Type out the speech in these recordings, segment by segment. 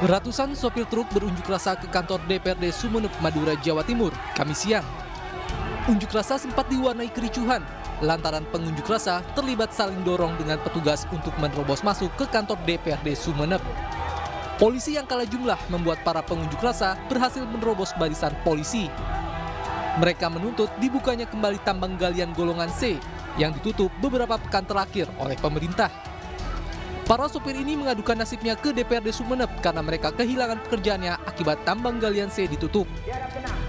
Ratusan sopir truk berunjuk rasa ke kantor DPRD Sumeneb, Madura, Jawa Timur, Kamis siang. Unjuk rasa sempat diwarnai kericuhan lantaran pengunjuk rasa terlibat saling dorong dengan petugas untuk menerobos masuk ke kantor DPRD Sumeneb. Polisi yang kalah jumlah membuat para pengunjuk rasa berhasil menerobos barisan polisi. Mereka menuntut dibukanya kembali tambang galian golongan C yang ditutup beberapa pekan terakhir oleh pemerintah. Para sopir ini mengadukan nasibnya ke DPRD Sumeneb karena mereka kehilangan pekerjaannya akibat tambang galian C ditutup.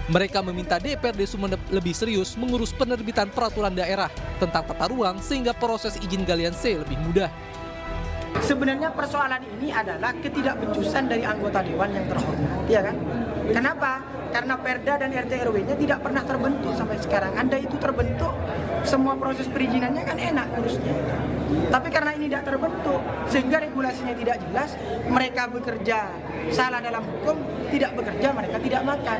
Mereka meminta DPRD Sumeneb lebih serius mengurus penerbitan peraturan daerah tentang tata ruang sehingga proses izin galian C lebih mudah. Sebenarnya persoalan ini adalah ketidakbecusan dari anggota dewan yang terhormat, ya kan? Kenapa? Karena Perda dan RT RW-nya tidak pernah terbentuk sampai sekarang. Andai itu terbentuk, semua proses perizinannya kan enak urusnya. Tapi karena ini tidak terbentuk, sehingga regulasinya tidak jelas, mereka bekerja salah dalam hukum, tidak bekerja mereka tidak makan.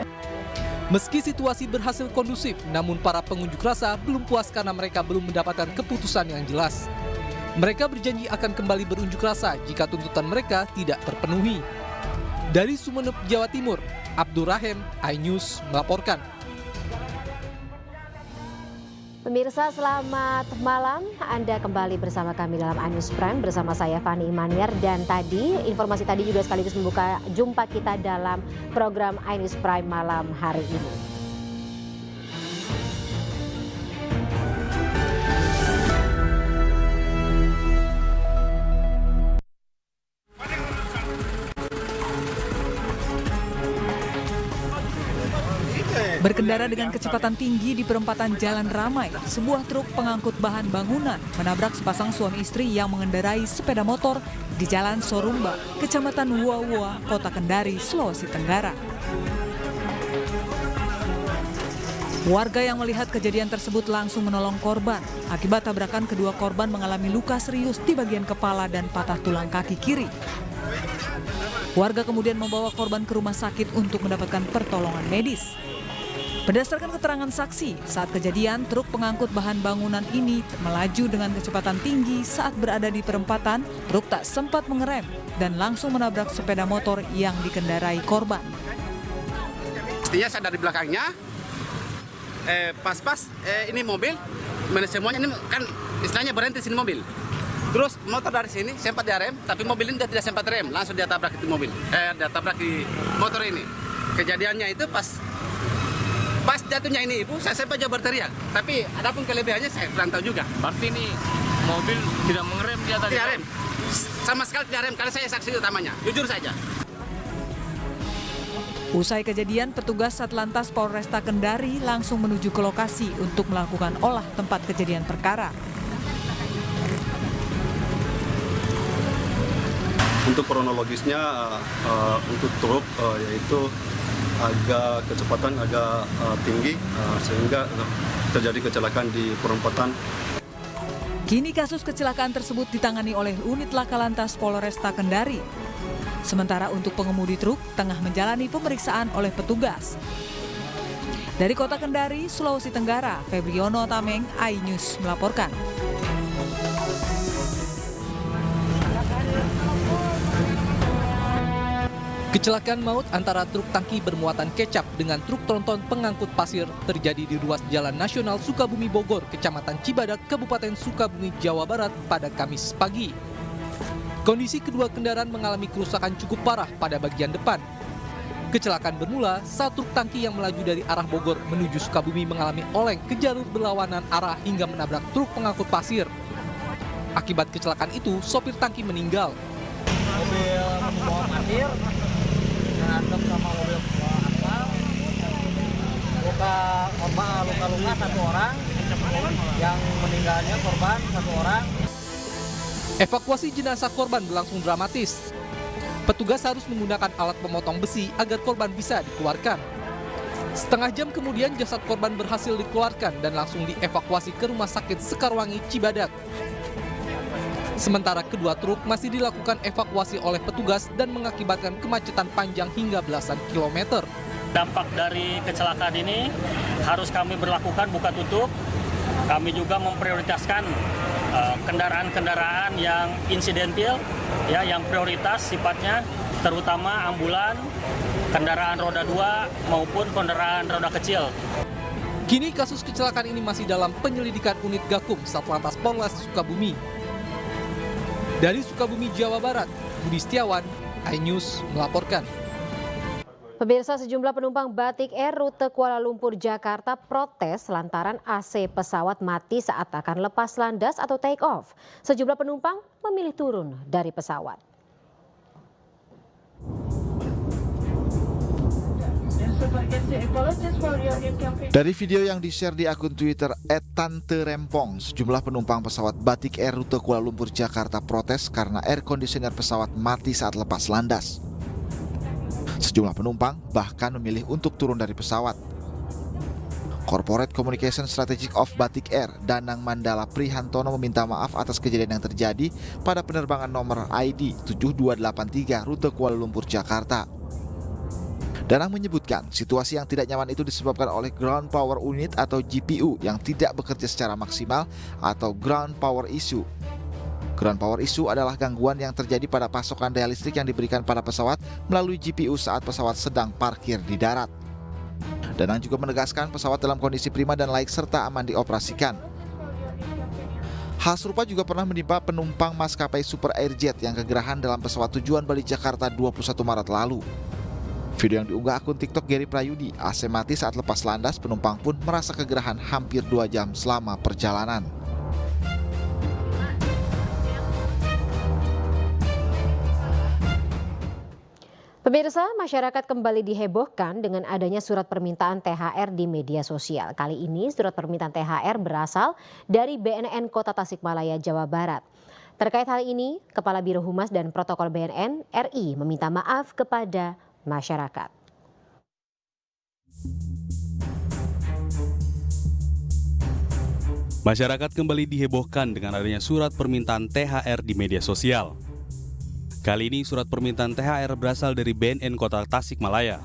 Meski situasi berhasil kondusif, namun para pengunjuk rasa belum puas karena mereka belum mendapatkan keputusan yang jelas. Mereka berjanji akan kembali berunjuk rasa jika tuntutan mereka tidak terpenuhi. Dari Sumeneb, Jawa Timur, Abdur Rahim, iNews melaporkan. Pemirsa, selamat malam. Anda kembali bersama kami dalam iNews Prime bersama saya Fani Imaniar, dan informasi tadi juga sekaligus membuka jumpa kita dalam program iNews Prime malam hari ini. Berkendara dengan kecepatan tinggi di perempatan Jalan Ramai, sebuah truk pengangkut bahan bangunan menabrak sepasang suami istri yang mengendarai sepeda motor di Jalan Sorumba, Kecamatan Wuawua, Kota Kendari, Sulawesi Tenggara. Warga yang melihat kejadian tersebut langsung menolong korban. Akibat tabrakan, kedua korban mengalami luka serius di bagian kepala dan patah tulang kaki kiri. Warga kemudian membawa korban ke rumah sakit untuk mendapatkan pertolongan medis. Berdasarkan keterangan saksi, saat kejadian truk pengangkut bahan bangunan ini melaju dengan kecepatan tinggi. Saat berada di perempatan, truk tak sempat mengerem dan langsung menabrak sepeda motor yang dikendarai korban. Pastinya saya dari belakangnya, pas ini mobil, semuanya ini kan istilahnya berhenti sini mobil. Terus motor dari sini sempat direm, tapi mobil ini tidak sempat rem, langsung dia tabrak itu mobil, dia tabrak di motor ini. Kejadiannya itu pas jatuhnya ini ibu, saya sempat aja berteriak. Tapi adapun kelebihannya saya kurang tahu juga. Berarti ini mobil tidak mengerem dia tadi? Tidak rem, sama sekali tidak rem, karena saya saksi utamanya, jujur saja. Usai kejadian, petugas Satlantas Polresta Kendari langsung menuju ke lokasi untuk melakukan olah tempat kejadian perkara. Untuk kronologisnya, untuk truk yaitu kecepatan agak tinggi sehingga terjadi kecelakaan di perempatan. Kini kasus kecelakaan tersebut ditangani oleh unit Laka Lantas Polresta Kendari. Sementara untuk pengemudi truk tengah menjalani pemeriksaan oleh petugas. Dari Kota Kendari, Sulawesi Tenggara, Febriono Tameng, iNews melaporkan. Kecelakaan maut antara truk tangki bermuatan kecap dengan truk tronton pengangkut pasir terjadi di ruas Jalan Nasional Sukabumi Bogor, Kecamatan Cibadak, Kabupaten Sukabumi, Jawa Barat pada Kamis pagi. Kondisi kedua kendaraan mengalami kerusakan cukup parah pada bagian depan. Kecelakaan bermula saat truk tangki yang melaju dari arah Bogor menuju Sukabumi mengalami oleng ke jalur berlawanan arah hingga menabrak truk pengangkut pasir. Akibat kecelakaan itu, sopir tangki meninggal. Mobil membawa pasir berantem sama mobil aspal. Luka-luka satu orang, yang meninggalnya korban satu orang. Evakuasi jenazah korban berlangsung dramatis. Petugas harus menggunakan alat pemotong besi agar korban bisa dikeluarkan. Setengah jam kemudian jasad korban berhasil dikeluarkan dan langsung dievakuasi ke Rumah Sakit Sekarwangi, Cibadak. Sementara kedua truk masih dilakukan evakuasi oleh petugas dan mengakibatkan kemacetan panjang hingga belasan kilometer. Dampak dari kecelakaan ini harus kami berlakukan buka tutup. Kami juga memprioritaskan kendaraan-kendaraan yang insidentil, ya, yang prioritas sifatnya terutama ambulan, kendaraan roda 2 maupun kendaraan roda kecil. Kini kasus kecelakaan ini masih dalam penyelidikan unit Gakum Satlantas Polres Sukabumi. Dari Sukabumi, Jawa Barat, Budi Setiawan, iNews melaporkan. Pemirsa, sejumlah penumpang Batik Air rute Kuala Lumpur, Jakarta protes lantaran AC pesawat mati saat akan lepas landas atau take off. Sejumlah penumpang memilih turun dari pesawat. Dari video yang di-share di akun Twitter @tanterempong, sejumlah penumpang pesawat Batik Air rute Kuala Lumpur, Jakarta protes karena air conditioner pesawat mati saat lepas landas. Sejumlah penumpang bahkan memilih untuk turun dari pesawat. Corporate Communication Strategic of Batik Air, Danang Mandala Prihantono meminta maaf atas kejadian yang terjadi pada penerbangan nomor ID 7283 rute Kuala Lumpur, Jakarta. Danang menyebutkan situasi yang tidak nyaman itu disebabkan oleh Ground Power Unit atau GPU yang tidak bekerja secara maksimal atau Ground Power Issue. Ground Power Issue adalah gangguan yang terjadi pada pasokan daya listrik yang diberikan pada pesawat melalui GPU saat pesawat sedang parkir di darat. Danang juga menegaskan pesawat dalam kondisi prima dan layak serta aman dioperasikan. Hal serupa juga pernah menimpa penumpang maskapai Super Airjet yang kegerahan dalam pesawat tujuan Bali Jakarta 21 Maret lalu. Video yang diunggah akun TikTok Gary Prayudi, AC mati saat lepas landas, penumpang pun merasa kegerahan hampir 2 jam selama perjalanan. Pemirsa, masyarakat kembali dihebohkan dengan adanya surat permintaan THR di media sosial. Kali ini surat permintaan THR berasal dari BNN Kota Tasikmalaya, Jawa Barat. Terkait hal ini, Kepala Biro Humas dan Protokol BNN RI meminta maaf kepada masyarakat. Masyarakat kembali dihebohkan dengan adanya surat permintaan THR di media sosial. Kali ini surat permintaan THR berasal dari BNN Kota Tasikmalaya.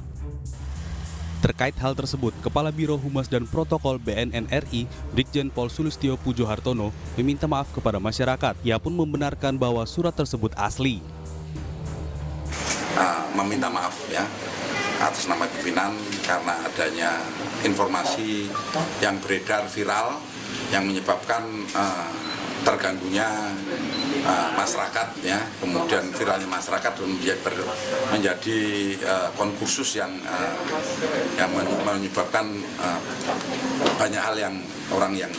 Terkait hal tersebut, Kepala Biro Humas dan Protokol BNN RI, Brigjen Pol Sulistyo Pujo Hartono, meminta maaf kepada masyarakat. Ia pun membenarkan bahwa surat tersebut asli. Meminta maaf ya atas nama pimpinan karena adanya informasi yang beredar viral yang menyebabkan terganggunya masyarakat ya, kemudian viralnya masyarakat menjadi konkursus yang menyebabkan banyak hal yang orang yang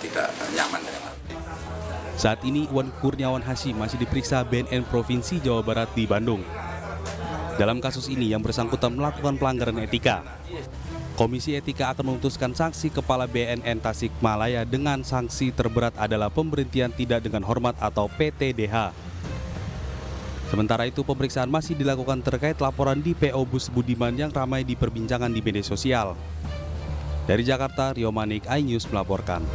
tidak nyaman dengan. Saat ini Iwan Kurniawan Hasyim masih diperiksa BNN Provinsi Jawa Barat di Bandung. Dalam kasus ini yang bersangkutan melakukan pelanggaran etika. Komisi Etika akan memutuskan sanksi Kepala BNN Tasikmalaya dengan sanksi terberat adalah pemberhentian tidak dengan hormat atau PTDH. Sementara itu pemeriksaan masih dilakukan terkait laporan di PO Bus Budiman yang ramai diperbincangkan di media sosial. Dari Jakarta, Rio Manik, iNews melaporkan.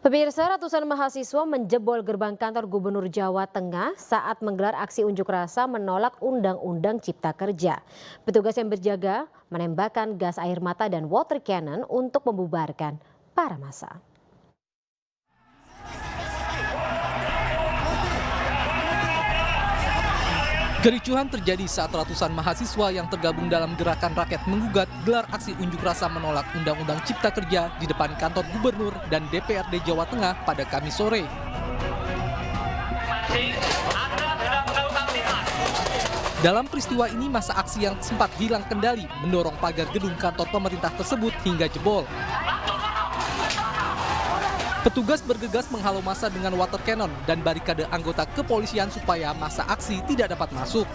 Pemirsa, ratusan mahasiswa menjebol gerbang kantor Gubernur Jawa Tengah saat menggelar aksi unjuk rasa menolak Undang-Undang Cipta Kerja. Petugas yang berjaga menembakkan gas air mata dan water cannon untuk membubarkan para massa. Kericuhan terjadi saat ratusan mahasiswa yang tergabung dalam gerakan rakyat menggugat gelar aksi unjuk rasa menolak Undang-Undang Cipta Kerja di depan kantor Gubernur dan DPRD Jawa Tengah pada Kamis sore. Dalam peristiwa ini massa aksi yang sempat hilang kendali mendorong pagar gedung kantor pemerintah tersebut hingga jebol. Petugas bergegas menghalau massa dengan water cannon dan barikade anggota kepolisian supaya massa aksi tidak dapat masuk.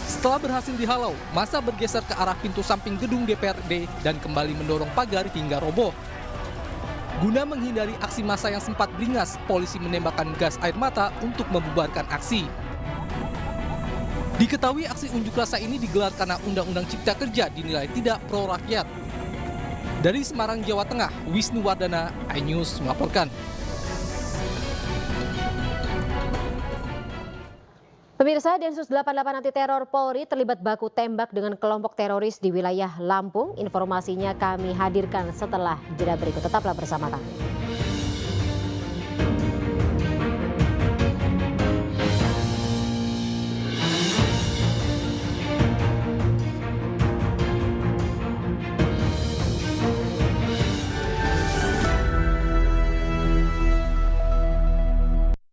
Setelah berhasil dihalau, massa bergeser ke arah pintu samping gedung DPRD dan kembali mendorong pagar hingga roboh. Guna menghindari aksi massa yang sempat beringas, polisi menembakkan gas air mata untuk membubarkan aksi. Diketahui aksi unjuk rasa ini digelar karena Undang-Undang Cipta Kerja dinilai tidak pro rakyat. Dari Semarang, Jawa Tengah, Wisnu Wardana, iNews melaporkan. Pemirsa, Densus 88 anti teror Polri terlibat baku tembak dengan kelompok teroris di wilayah Lampung. Informasinya kami hadirkan setelah jeda berikut. Tetaplah bersama kami.